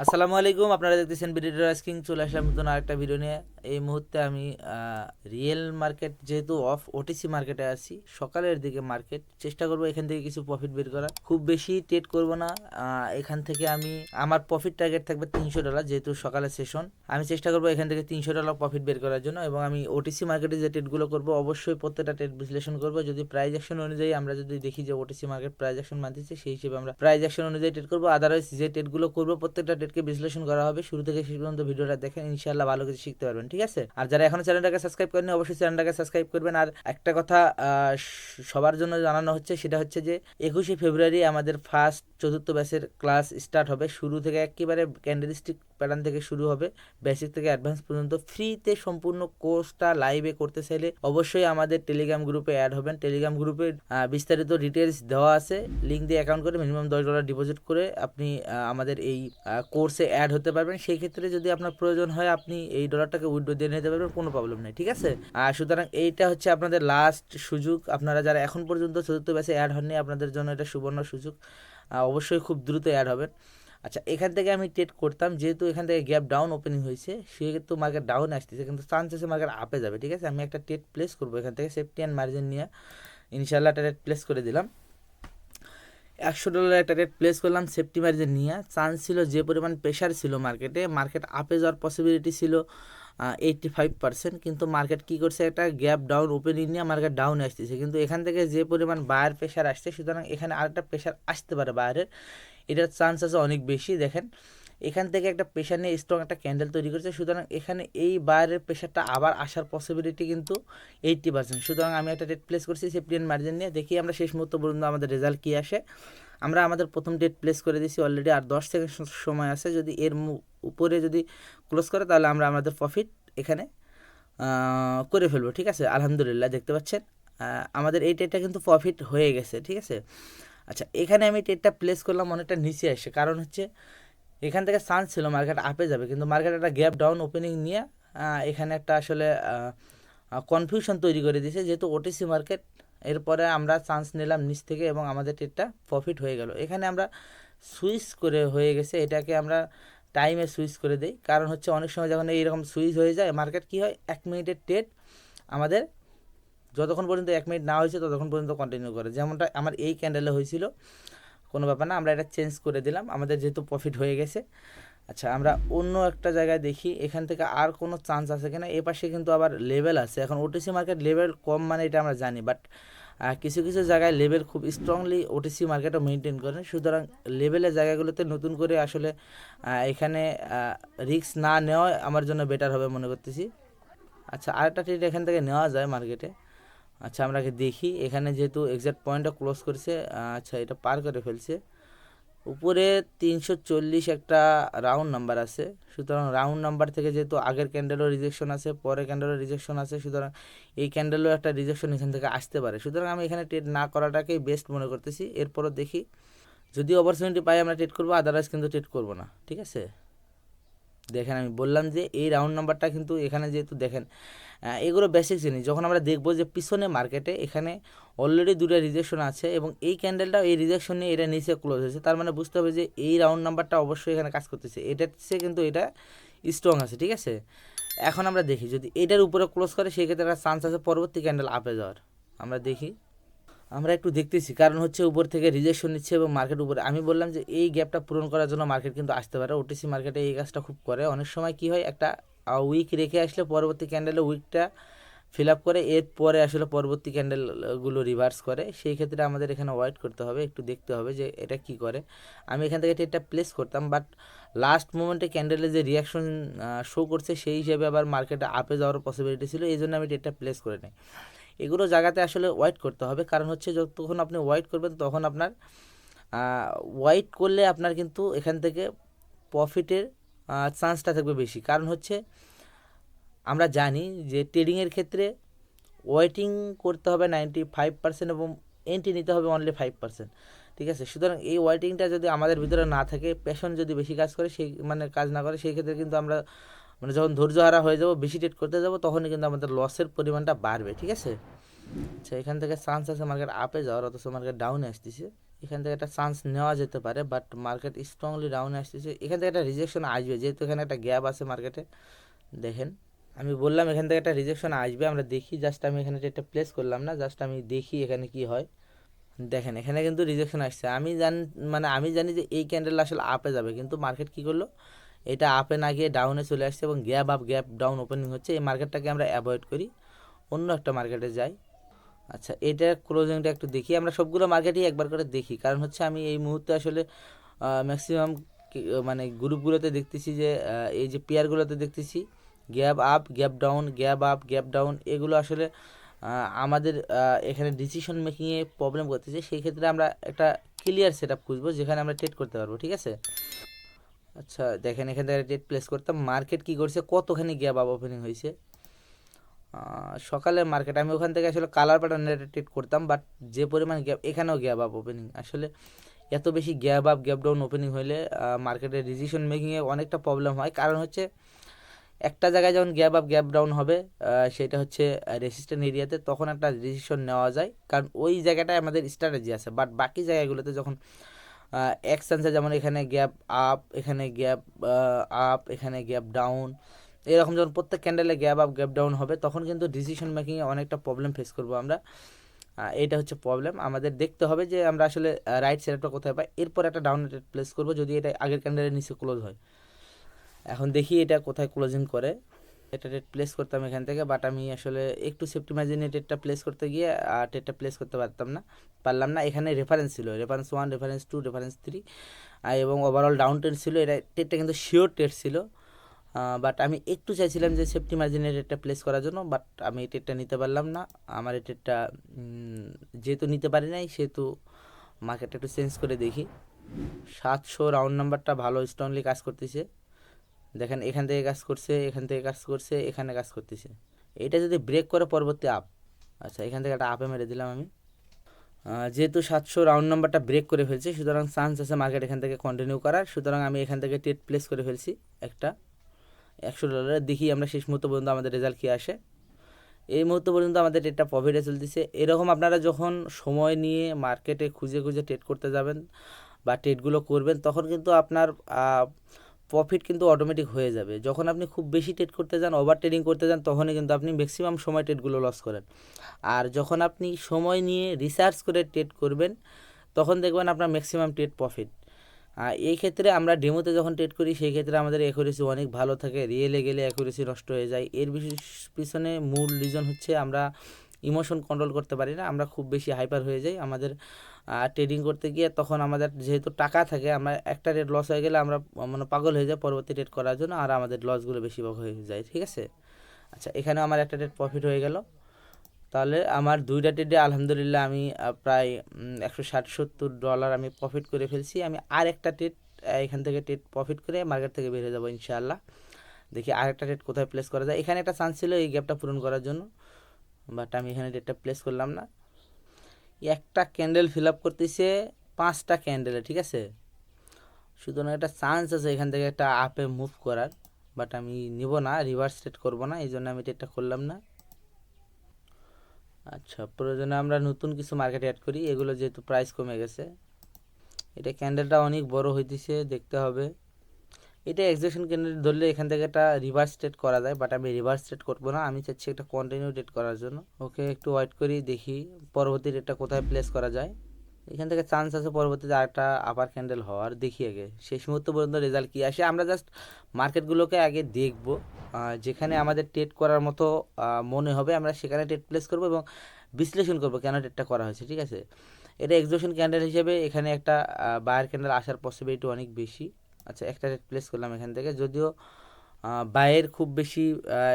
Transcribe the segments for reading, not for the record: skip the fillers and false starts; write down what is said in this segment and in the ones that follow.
আসসালামু আলাইকুম, আপনারা দেখতেছেন বিডিডি রাস্কিং। চলে আসলাম নতুন আরেকটা ভিডিও নিয়ে। এই মুহূর্তে আমি রিয়েল মার্কেট যেহেতু অফ, ওটিসি মার্কেটে আছি। সকালের দিকে মার্কেট, চেষ্টা করব এখান থেকে কিছু প্রফিট বের করা। খুব বেশি ট্রেড করব না। এখান থেকে আমি আমার প্রফিট টার্গেট থাকবে $300, যেহেতু সকালের সেশন। আমি চেষ্টা করব এখান থেকে $300 প্রফিট বের করার জন্য। এবং আমি ওটিসি মার্কেটে যে ট্রেডগুলো করব, অবশ্যই প্রত্যেকটা ট্রেড বিশ্লেষণ করব। যদি প্রাইস অ্যাকশন অনুযায়ী আমরা যদি দেখি যে ওটিসি মার্কেট প্রাইস অ্যাকশন মানতেছে, সেই হিসেবে আমরা প্রাইস অ্যাকশন অনুযায়ী ট্রেড করব। আদারওয়াইজ যে ট্রেডগুলো করব, প্রত্যেকটা ট্রেডকে বিশ্লেষণ করা হবে। শুরু থেকে শেষ পর্যন্ত ভিডিওটা দেখেন, ইনশাআল্লাহ ভালো কিছু শিখতে পারবেন, ঠিক আছে? আর যারা এখনো চ্যানেলটাকে সাবস্ক্রাইব করেনি, অবশ্যই চ্যানেলটাকে সাবস্ক্রাইব করবেন। আর একটা কথা সবার জন্য জানানো হচ্ছে, সেটা হচ্ছে যে 21শে ফেব্রুয়ারি আমাদের ফার্স্ট চতুর্থ ব্যাচের ক্লাস স্টার্ট হবে। শুরু থেকে একেবারে ক্যান্ডেলস্টিক প্যাটার্ন থেকে শুরু হবে, বেসিক থেকে অ্যাডভান্স পর্যন্ত ফ্রিতে সম্পূর্ণ কোর্সটা লাইভে করতে চাইলে অবশ্যই আমাদের টেলিগ্রাম গ্রুপে অ্যাড হবেন। টেলিগ্রাম গ্রুপে বিস্তারিত ডিটেলস দেওয়া আছে। লিঙ্ক দিয়ে অ্যাকাউন্ট করে মিনিমাম $10 ডিপোজিট করে আপনি আমাদের এই কোর্সে অ্যাড হতে পারবেন। সেই ক্ষেত্রে যদি আপনার প্রয়োজন হয়, আপনি এই ডলারটাকে উইথড্র দিয়ে নিতে পারবেন, কোনো প্রবলেম নেই, ঠিক আছে? সুতরাং এইটা হচ্ছে আপনাদের লাস্ট সুযোগ। আপনারা যারা এখন পর্যন্ত চতুর্থ ব্যাচে অ্যাড হননি, আপনাদের জন্য এটা সুবর্ণ সুযোগ। অবশ্যই খুব দ্রুত অ্যাড হবেন। আচ্ছা, এখান থেকে আমি ট্রেড করতাম, যেহেতু এখান থেকে গ্যাপ ডাউন ওপেনিং হয়েছে, সেহেতু মার্কেট ডাউন আসতেছে, কিন্তু চান্সেসে মার্কেট আপে যাবে, ঠিক আছে? আমি একটা ট্রেড প্লেস করবো এখান থেকে, সেফটি অ্যান্ড মার্জিন নিয়ে। ইনশাল্লাহ ট্রেড প্লেস করে দিলাম। $100 একটা রেট প্লেস করলাম সেফটি মার্জিন নিয়ে। চান্স ছিল, যে পরিমাণ প্রেশার ছিল মার্কেটে, মার্কেট আপে যাওয়ার পসিবিলিটি ছিল 85%, কিন্তু মার্কেট কী করছে, একটা গ্যাপ ডাউন ওপেনিং নিয়ে মার্কেট ডাউন আসতেছে। কিন্তু এখান থেকে যে পরিমাণ বায়ার প্রেশার আসছে, সুতরাং এখানে আরেকটা প্রেশার আসতে পারে বায়ারের, এটার চান্স আছে অনেক বেশি। দেখেন, এখান থেকে একটা প্রেশার নিয়ে স্ট্রং একটা ক্যান্ডেল তৈরি করছে, সুতরাং এখানে এই বায়ারের প্রেশারটা আবার আসার পসিবিলিটি কিন্তু 80%। সুতরাং আমি একটা রেট প্লেস করছি সেফটি অ্যান্ড মার্জিন নিয়ে। দেখি আমরা শেষ মুহূর্ত পর্যন্ত আমাদের রেজাল্ট কী আসে। আমরা আমাদের প্রথম ডেট প্লেস করে দিয়েছি অলরেডি, আর 10 সেকেন্ড সময় আছে। যদি এর উপরে যদি ক্লোজ করে, তাহলে আমরা আমাদের প্রফিট এখানে করে ফেলবো, ঠিক আছে? আলহামদুলিল্লাহ, দেখতে পাচ্ছেন আমাদের এই ট্রেডটা কিন্তু প্রফিট হয়ে গেছে, ঠিক আছে? আচ্ছা, এখানে আমি ট্রেডটা প্লেস করলাম অনেকটা নিচে আসে, কারণ হচ্ছে এখান থেকে চান্স ছিল মার্কেট আপে যাবে, কিন্তু মার্কেট একটা গ্যাপ ডাউন ওপেনিং নিয়ে এখানে একটা আসলে কনফিউশন তৈরি করে দিয়েছে, যেহেতু ওটিসি মার্কেট। এরপরে আমরা চান্স নিলাম নিচ থেকে এবং আমাদের ট্রেডটা প্রফিট হয়ে গেল। এখানে আমরা সুইচ করে হয়ে গেছে, এটাকে আমরা টাইমে সুইচ করে দেই। কারণ হচ্ছে অনেক সময় যখন এইরকম সুইচ হয়ে যায় মার্কেট, কী হয়, 1 মিনিটের ট্রেড আমাদের যতক্ষণ পর্যন্ত 1 মিনিট না হয়েছে ততক্ষণ পর্যন্ত কন্টিনিউ করে, যেমনটা আমার এই ক্যান্ডেলে হয়েছিল। কোনো ব্যাপার না, আমরা এটা চেঞ্জ করে দিলাম, আমাদের যেহেতু প্রফিট হয়ে গেছে। আচ্ছা, আমরা অন্য একটা জায়গায় দেখি এখান থেকে আর কোনো চান্স আছে কিনা। এ পাশে কিন্তু আবার লেভেল আছে। এখন ওটিসি মার্কেট লেভেল কম মানে এটা আমরা জানি, বাট কিছু কিছু জায়গায় লেভেল খুব স্ট্রংলি ওটিসি মার্কেটও মেনটেন করে। সুতরাং লেভেলের জায়গাগুলোতে নতুন করে আসলে এখানে রিস্ক না নেওয়া আমার জন্য বেটার হবে মনে করতেছি। আচ্ছা, আরেকটা ট্রেড এখান থেকে নেওয়া যায় মার্কেটে। আচ্ছা, আমরা দেখি এখানে যেহেতু এক্সাক্ট পয়েন্টটা ক্লোজ করেছে, আচ্ছা এটা পার করে ফেলছে। উপরে 340 একটা রাউন্ড নাম্বার আছে, সুতরাং রাউন্ড নাম্বার থেকে যেহেতু আগের ক্যান্ডেলও রিজেকশন আছে, পরের ক্যান্ডেলও রিজেকশন আছে, সুতরাং এই ক্যান্ডেলও একটা রিজেকশন এখান থেকে আসতে পারে। সুতরাং আমি এখানে ট্রেড না করাটাকেই বেস্ট মনে করতেছি। এরপরও দেখি, যদি অপরচুনিটি পাই আমরা ট্রেড করবো, আদারওয়াইজ কিন্তু ট্রেড করবো না, ঠিক আছে? দেখেন, আমি বললাম যে এই রাউন্ড নাম্বারটা কিন্তু এখানে যেহেতু দেখেন, এগুলো বেসিক জিনিস। যখন আমরা দেখবো যে পিছনে মার্কেটে এখানে অলরেডি 2টা রিজেকশন আছে এবং এই ক্যান্ডেলটাও এই রিজেকশন নিয়ে এটা নিচে ক্লোজ হয়েছে, তার মানে বুঝতে হবে যে এই রাউন্ড নাম্বারটা অবশ্যই এখানে কাজ করতেছে, এটার চেয়ে কিন্তু এটা স্ট্রং আছে, ঠিক আছে? এখন আমরা দেখি যদি এটার উপরে ক্লোজ করে, সেই ক্ষেত্রে একটা চান্স আছে পরবর্তী ক্যান্ডেল আপে যাওয়ার। আমরা দেখি, আমরা একটু দেখতেছি, কারণ হচ্ছে উপর থেকে রিজেকশন নিচ্ছে এবং মার্কেট উপরে। আমি বললাম যে এই গ্যাপটা পূরণ করার জন্য মার্কেট কিন্তু আসতে পারে। ওটিসি মার্কেটে এই কাজটা খুব করে। অনেক সময় কি হয়, একটা উইক রেখে আসলে পরবর্তী ক্যান্ডেলে উইকটা ফিল আপ করে, এরপরে আসলে পরবর্তী ক্যান্ডেলগুলো রিভার্স করে। সেই ক্ষেত্রে আমাদের এখানে ওয়েট করতে হবে, একটু দেখতে হবে যে এটা কি করে। আমি এখান থেকে ট্রেডটা প্লেস করতাম, বাট লাস্ট মোমেন্টে ক্যান্ডেলে যে রিয়াকশন শো করছে, সেই হিসেবে আবার মার্কেটে আপে যাওয়ার পসিবিলিটি ছিল, এই জন্য আমি ট্রেডটা প্লেস করে নিই। এগুলো জায়গাতে আসলে ওয়েট করতে হবে, কারণ হচ্ছে যতক্ষণ আপনি ওয়েট করবেন তখন আপনার ওয়েট করলে আপনার কিন্তু এখান থেকে প্রফিটের চান্সটা থাকবে বেশি। কারণ হচ্ছে আমরা জানি যে ট্রেডিংয়ের ক্ষেত্রে ওয়েটিং করতে হবে 95% এবং এন্ট্রি নিতে হবে অনলি 5%, ঠিক আছে? সুতরাং এই ওয়েটিংটা যদি আমাদের ভিতরে না থাকে, প্যাশন যদি বেশি কাজ করে, সেই কাজ না করে, সেই ক্ষেত্রে কিন্তু আমরা যখন ধৈর্য হারা হয়ে যাব, বেশি ট্রেড করতে যাব, তখনই কিন্তু আমাদের লসের পরিমাণটা বাড়বে, ঠিক আছে? আচ্ছা, এখান থেকে চান্স আছে মার্কেট আপে যাওয়ার, অথচ মার্কেট ডাউনে আসতেছে। এখান থেকে একটা চান্স নেওয়া যেতে পারে, বাট মার্কেট স্ট্রংলি ডাউনে আসতেছে। এখান থেকে একটা রিজেকশন আসবে, যেহেতু এখানে একটা গ্যাপ আছে মার্কেটে। দেখেন আমি বললাম এখান থেকে একটা রিজেকশন আসবে, আমরা দেখি। জাস্ট আমি এখানে একটা প্লেস করলাম না, জাস্ট আমি দেখি এখানে কি হয়। দেখেন এখানে কিন্তু রিজেকশন আসছে। আমি জানি যে এই ক্যান্ডেল আসলে আপে যাবে, কিন্তু মার্কেট কি করলো, এটা আপে না গিয়ে ডাউনে চলে আসছে এবং gap up gap down opening হচ্ছে। এই মার্কেটটাকে আমরা অ্যাভয়েড করি, অন্য একটা মার্কেটে যাই। আচ্ছা, এটা ক্লোজিংটা একটু দেখি। আমরা সবগুলো মার্কেটই একবার করে দেখি, কারণ হচ্ছে আমি এই মুহূর্তে আসলে ম্যাক্সিমাম মানে গ্রুপগুলোতে দেখতেছি যে এই যে পেয়ারগুলোতে দেখতেছি gap up gap down, gap up gap down, এগুলো আসলে আমাদের এখানে ডিসিশন মেকিংয়ে প্রবলেম করতেছে। সেই ক্ষেত্রে আমরা একটা ক্লিয়ার সেট আপ খুঁজবো যেখানে আমরা ট্রেড করতে পারবো, ঠিক আছে। আচ্ছা দেখেন এখান থেকে ট্রেড প্লেস করতাম, মার্কেট কি করছে, কতখানি গ্যাপ আপ ওপেনিং হয়েছে সকালের মার্কেট। আমি ওখান থেকে আসলে কালার প্যাটার্ন ট্রেড করতাম, বাট যে পরিমাণ গ্যাপ, এখানেও গ্যাপ আপ ওপেনিং। আসলে এত বেশি gap up gap down opening হলে মার্কেটের ডিসিশন মেকিংয়ে অনেকটা প্রবলেম হয়। কারণ হচ্ছে একটা জায়গায় যখন গ্যাপ আপ গ্যাপ ডাউন হবে, সেটা হচ্ছে রেসিস্ট্যান্ট এরিয়াতে, তখন একটা ডিসিশন নেওয়া যায়, কারণ ওই জায়গাটায় আমাদের স্ট্র্যাটেজি আছে। বাট বাকি জায়গাগুলোতে যখন এক্সচেঞ্জে, যেমন এখানে গ্যাপ আপ, এখানে গ্যাপ আপ, এখানে গ্যাপ ডাউন, এরকম যখন প্রত্যেক ক্যান্ডেলে গ্যাপ আপ গ্যাপ ডাউন হবে, তখন কিন্তু ডিসিশন মেকিংয়ে অনেকটা প্রবলেম ফেস করবো আমরা। এইটা হচ্ছে প্রবলেম। আমাদের দেখতে হবে যে আমরা আসলে রাইট সেটআপটা কোথায় পাই, এরপর একটা ডাউন রেট প্লেস করবো যদি এটা আগের ক্যান্ডেলের নিচে ক্লোজ হয়। এখন দেখি এটা কোথায় ক্লোজিং করে। এটা রেট প্লেস করতাম এখান থেকে, বাট আমি আসলে একটু সেফটি মার্জিনে টেটটা প্লেস করতে গিয়ে টেটটা প্লেস করতে পারলাম না। এখানে রেফারেন্স ছিল, রেফারেন্স 1, রেফারেন্স 2, রেফারেন্স 3, এবং ওভারঅল ডাউন ট্রেড ছিল। এটা টেটটা কিন্তু শিওর ট্রেড ছিল, বাট আমি একটু চাইছিলাম যে সেফটি মার্জিনের রেটটা প্লেস করার জন্য, বাট আমি এই টেটটা নিতে পারলাম না। আমার এই টেটটা যেহেতু নিতে পারি নাই, সেহেতু মার্কেটটা একটু চেঞ্জ করে দেখি। 700 রাউন্ড নাম্বারটা ভালো স্ট্রংলি কাজ করতেছে। দেখেন এখান থেকে কাজ করছে, এখান থেকে কাজ করছে, এখানে কাজ করতেছে। এটা যদি ব্রেক করে পরবর্তী আপ, আচ্ছা এখান থেকে একটা আপে মেরে দিলাম আমি। যেহেতু 700 রাউন্ড নাম্বারটা ব্রেক করে ফেলছে, সুতরাং চান্স আছে মার্কেট এখান থেকে কন্টিনিউ করার। সুতরাং আমি এখান থেকে ট্রেড প্লেস করে ফেলছি একটা $100। দেখি আমরা শেষ মুহূর্ত পর্যন্ত আমাদের রেজাল্ট কী আসে। এই মুহূর্ত পর্যন্ত আমাদের ট্রেডটা প্রফিটে চলতেছে। এরকম আপনারা যখন সময় নিয়ে মার্কেটে খুঁজে খুঁজে ট্রেড করতে যাবেন বা ট্রেডগুলো করবেন, তখন কিন্তু আপনার প্রফিট কিন্তু অটোমেটিক হয়ে যাবে। যখন আপনি খুব বেশি ট্রেড করতে যান, ওভার ট্রেডিং করতে যান, তখনই কিন্তু আপনি ম্যাক্সিমাম সময় ট্রেডগুলো লস করেন। আর যখন আপনি সময় নিয়ে রিসার্চ করে ট্রেড করবেন, তখন দেখবেন আপনার ম্যাক্সিমাম ট্রেড প্রফিট। এই ক্ষেত্রে আমরা ডেমোতে যখন ট্রেড করি, সেই ক্ষেত্রে আমাদের অ্যাকুরেসি অনেক ভালো থাকে, রিয়েলে গেলে অ্যাকুরেসি নষ্ট হয়ে যায়। এর পিছনে মূল রিজন হচ্ছে আমরা ইমোশন কন্ট্রোল করতে পারি না, আমরা খুব বেশি হাইপার হয়ে যাই। আমাদের ট্রেডিং করতে গিয়ে তখন আমাদের যেহেতু টাকা থাকে, আমরা একটা রেট লস হয়ে গেলে আমরা মানে পাগল হয়ে যাই পরবর্তী ট্রেড করার জন্য, আর আমাদের লসগুলো বেশিরভাগ হয়ে যায়, ঠিক আছে। আচ্ছা এখানেও আমার একটা ট্রেড প্রফিট হয়ে গেল। তাহলে আমার দুইটা ট্রেডে আলহামদুলিল্লাহ আমি প্রায় $160-70 আমি প্রফিট করে ফেলছি। আমি আর একটা ট্রেড এখান থেকে ট্রেড প্রফিট করে মার্কেট থেকে বেরিয়ে যাবো ইনশাআল্লাহ। দেখি আরেকটা ট্রেড কোথায় প্লেস করা যায়। এখানে একটা চান্স ছিল এই গ্যাপটা পূরণ করার জন্য, বাট আমি এখানে ট্রেডটা প্লেস করলাম না। একটা ক্যান্ডেল ফিল আপ করতেছে 5টা ক্যান্ডেলে, ঠিক আছে। সুতরাং একটা চান্স আছে এখান থেকে একটা আপে মুভ করার, বাট আমি নিব না, রিভার্স ট্রেড করবো না, এই জন্য আমি ট্রেডটা করলাম না। আচ্ছা প্রয়োজনে আমরা নতুন কিছু মার্কেটে অ্যাড করি, এগুলো যেহেতু প্রাইস কমে গেছে। এটা ক্যান্ডেলটা অনেক বড় হইতেছে, দেখতে হবে। এটা এক্সেশন ক্যান্ডেল ধরলে এখান থেকে একটা রিভার্স ট্রেড করা যায়, বাট আমি রিভার্স ট্রেড করবো না, আমি চাচ্ছি একটা কন্টিনিউ ট্রেড করার জন্য। ওকে একটু ওয়েট করি, দেখি পরবর্তী রেটটা কোথায় প্লেস করা যায়। এখান থেকে চান্স আছে পরবর্তীতে আরেকটা আপার ক্যান্ডেল হওয়ার, দেখি আগে শেষ মুহূর্ত পর্যন্ত রেজাল্ট কী আসে। আমরা জাস্ট মার্কেটগুলোকে আগে দেখব, যেখানে আমাদের ট্রেড করার মতো মনে হবে আমরা সেখানে ট্রেড প্লেস করব এবং বিশ্লেষণ করব কেন ট্রেডটা করা হয়েছে, ঠিক আছে। এটা এক্সিকিউশন ক্যান্ডেল হিসেবে এখানে একটা বায়ার ক্যান্ডেল আসার পসিবিলিটি অনেক বেশি। আচ্ছা একটা ট্রেড প্লেস করলাম এখান থেকে, যদিও বায়ের খুব বেশি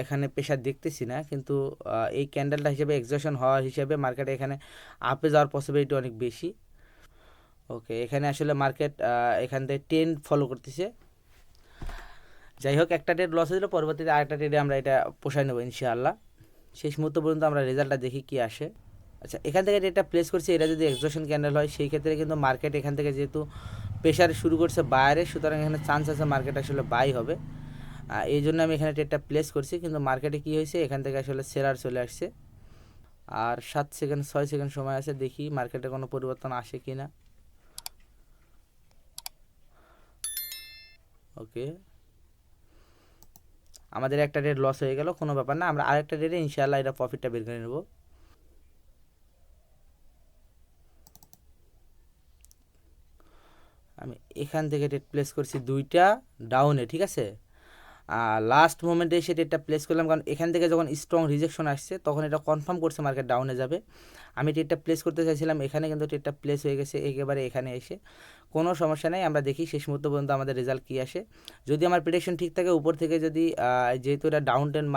এখানে প্রেশার দেখতেছি না, কিন্তু এই ক্যান্ডেলটা হিসেবে এক্সিকিউশন হওয়ার হিসেবে মার্কেটে এখানে আপে যাওয়ার পসিবিলিটি অনেক বেশি। ওকে এখানে আসলে মার্কেট এখান থেকে ট্রেন্ড ফলো করতেছে। যাই হোক একটা ট্রেড লস হয়েছিল, পরবর্তীতে আরেকটা ট্রেডে আমরা এটা পোষায় নেবো ইনশাআল্লাহ। শেষ মুহূর্ত পর্যন্ত আমরা রেজাল্টটা দেখি কি আসে। আচ্ছা এখান থেকে এটা প্লেস করছি, এটা যদি এক্সিকিউশন ক্যান্ডেল হয় সেই ক্ষেত্রে কিন্তু মার্কেট এখান থেকে যেহেতু প্রেশার শুরু করছে বায়ারে, সুতরাং এখানে চান্স আছে মার্কেট আসলে বাই হবে। এই জন্য আমি এখানে ট্রেডটা প্লেস করছি, কিন্তু মার্কেটে কী হয়েছে এখান থেকে আসলে সেলার চলে আসছে। আর 7 সেকেন্ড 6 সেকেন্ড সময় আছে, দেখি মার্কেটে কোনো পরিবর্তন আসে কি না। ওকে, আমাদের একটা ট্রেড লস হয়ে গেল, কোনো ব্যাপার না, আমরা আরেকটা ট্রেডে ইনশাআল্লাহ এটা প্রফিটটা বের করে নেব। আমি এখান থেকে ট্রেড প্লেস করছি দুইটা ডাউনে, ঠিক আছে। লাস্ট মোমেন্টে এসে ট্রেডটা প্লেস করলাম, কারণ এখান থেকে যখন স্ট্রং রিজেকশন আসছে তখন এটা কনফার্ম করছে মার্কেট ডাউনে যাবে। আমি ট্রেডটা প্লেস করতে চাইছিলাম এখানে, কিন্তু ট্রেডটা প্লেস হয়ে গেছে একেবারে এখানে এসে। কোনো সমস্যা নেই, আমরা দেখি শেষ মুহূর্ত পর্যন্ত আমাদের রেজাল্ট কী আসে। যদি আমার প্রেডিকশন ঠিক থাকে, উপর থেকে যদি যেহেতু এটা ডাউন ট্রেন্ড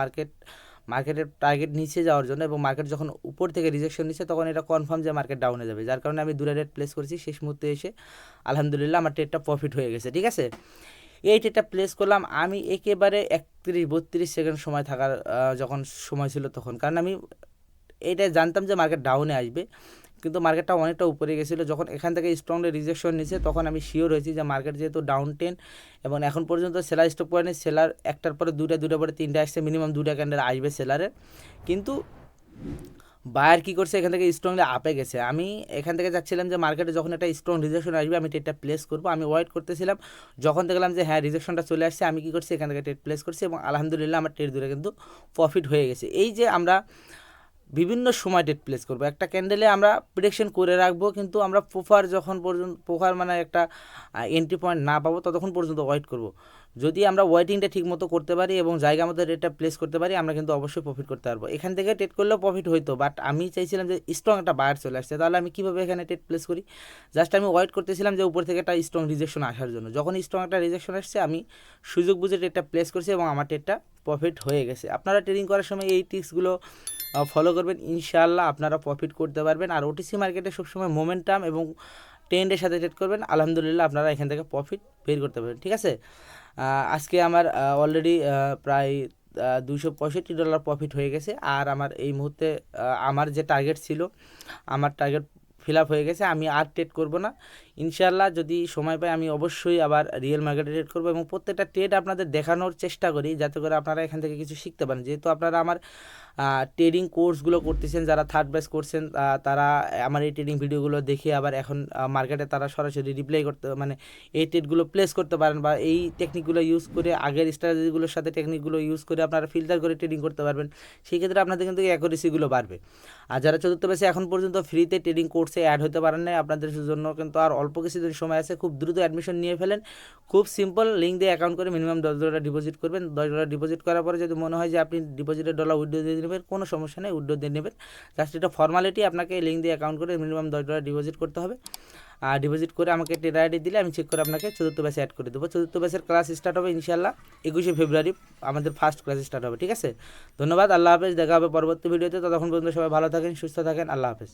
মার্কেটের টার্গেট নিচে যাওয়ার জন্য, এবং মার্কেট যখন উপর থেকে রিজেকশন নিচ্ছে তখন এটা কনফার্ম যে মার্কেট ডাউনে যাবে, যার কারণে আমি দূরে রেট প্লেস করেছি। শেষ মুহূর্তে এসে আলহামদুলিল্লাহ আমার ট্রেডটা প্রফিট হয়ে গেছে, ঠিক আছে। এই ট্রেডটা প্লেস করলাম আমি একেবারে 31-32 সেকেন্ড সময় থাকার যখন সময় ছিল তখন, কারণ আমি এইটা জানতাম যে মার্কেট ডাউনে আসবে, কিন্তু মার্কেটটা অনেকটা উপরে গেছিলো। যখন এখান থেকে স্ট্রংলি রিজেকশন নিছে তখন আমি শিওর হয়েছি যে মার্কেট যেহেতু ডাউন টেন, এবং এখন পর্যন্ত সেলার স্টপ করেনি, সেলার একটার পরে দুটা পরে তিনটা আসছে, মিনিমাম 2টা ক্যান্ডেল আসবে সেলারের, কিন্তু বায়ার কী করছে এখান থেকে স্ট্রংলি আপে গেছে। আমি এখান থেকে যাচ্ছিলাম যে মার্কেটে যখন একটা স্ট্রং রিজেকশন আসবে আমি ট্রেডটা প্লেস করবো, আমি ওয়েট করতেছিলাম। যখন দেখলাম যে হ্যাঁ রিজেকশনটা চলে আসছে, আমি কী করছি এখান থেকে ট্রেড প্লেস করছি, এবং আলহামদুলিল্লাহ আমার ট্রেড ধরে কিন্তু প্রফিট হয়ে গেছে। এই যে আমরা বিভিন্ন সময় ডেট প্লেস করবো, একটা ক্যান্ডেলে আমরা প্রেডিকশন করে রাখবো, কিন্তু আমরা প্রপার মানে একটা এন্ট্রি পয়েন্ট না পাবো ততক্ষণ পর্যন্ত ওয়েট করব। যদি আমরা ওয়েটিংটা ঠিক মতো করতে পারি এবং জায়গা মতো রেটটা প্লেস করতে পারি, আমরা কিন্তু অবশ্যই প্রফিট করতে পারবো। এখান থেকে ট্রেড করলেও প্রফিট হইতো, বাট আমি চাইছিলাম যে স্ট্রং একটা বায়ার চলে আসছে, তাহলে আমি কীভাবে এখানে ট্রেড প্লেস করি। জাস্ট আমি ওয়েট করতেছিলাম যে উপর থেকে একটা স্ট্রং রিজেকশন আসার জন্য। যখন স্ট্রং একটা রিজেকশন আসছে আমি সুযোগ বুঝে ট্রেডটা প্লেস করছি, এবং আমার ট্রেডটা প্রফিট হয়ে গেছে। আপনারা ট্রেডিং করার সময় এই টিপসগুলো ফলো করবেন, ইনশাআল্লাহ আপনারা প্রফিট করতে পারবেন। আর ওটিসি মার্কেটে সবসময় মোমেন্টাম এবং ট্রেন্ডের সাথে ট্রেড করবেন, আলহামদুলিল্লাহ আপনারা এখান থেকে প্রফিট বের করতে পারবেন, ঠিক আছে। আজকে আমার অলরেডি প্রায় $265 প্রফিট হয়ে গেছে। আর আমার এই মুহূর্তে আমার যে টার্গেট ছিল, আমার টার্গেট ফিল আপ হয়ে গেছে। আমি আর ট্রেড করব না, ইনশাআল্লাহ যদি সময় পাই আমি অবশ্যই আবার রিয়েল মার্কেটে ট্রেড করবো, এবং প্রত্যেকটা ট্রেড আপনাদের দেখানোর চেষ্টা করি যাতে করে আপনারা এখান থেকে কিছু শিখতে পারেন। যেহেতু আপনারা আমার ট্রেডিং কোর্সগুলো করতেছেন, যারা থার্ড ব্যাচ করছেন তারা আমার এই ট্রেডিং ভিডিওগুলো দেখে আবার এখন মার্কেটে তারা সরাসরি রিপ্লাই করতে, মানে এই ট্রেডগুলো প্লেস করতে পারেন, বা এই টেকনিকগুলো ইউজ করে আগের স্ট্র্যাটেজিগুলোর সাথে টেকনিকগুলো ইউজ করে আপনারা ফিল্টার করে ট্রেডিং করতে পারবেন। সেই ক্ষেত্রে আপনাদের কিন্তু অ্যাকুরেসিগুলো বাড়বে। আর যারা চতুর্থ ব্যাচে এখন পর্যন্ত ফ্রিতে ট্রেডিং কোর্সে অ্যাড হতে পারেন না, আপনাদের জন্য কিন্তু আর অল্প কিছুদিন সময় আছে, খুব দ্রুত অ্যাডমিশন নিয়ে ফেলেন। খুব সিম্পল, লিঙ্ক দিয়ে অ্যাকাউন্ট করে মিনিমাম $10 ডিপোজিট করবেন। $10 ডিপোজিট করার পরে যদি মনে হয় যে আপনি ডিপোজিটের ডলার উইথড্র দিয়ে নেবেন, কোনো সমস্যা নেই, উইথড্র দিয়ে নেবেন। জাস্ট এটা ফর্মালিটি, আপনাকে লিঙ্ক দিয়ে অ্যাকাউন্ট করে মিনিমাম $10 ডিপোজিট করতে হবে। আর ডিপোজিট করে আমাকে ট্রেডার আইডি দিলে আমি চেক করে আপনাকে চতুর্থ ব্যাচে অ্যাড করে দেবো। চতুর্থ ব্যাচের ক্লাস স্টার্ট হবে ইনশাআল্লাহ 21শে ফেব্রুয়ারি, আমাদের ফার্স্ট ক্লাস স্টার্ট হবে, ঠিক আছে। ধন্যবাদ, আল্লাহ হাফেজ, দেখা হবে পরবর্তী ভিডিওতে। ততক্ষণ পর্যন্ত সবাই ভালো থাকেন, সুস্থ থাকেন, আল্লাহ হাফেজ।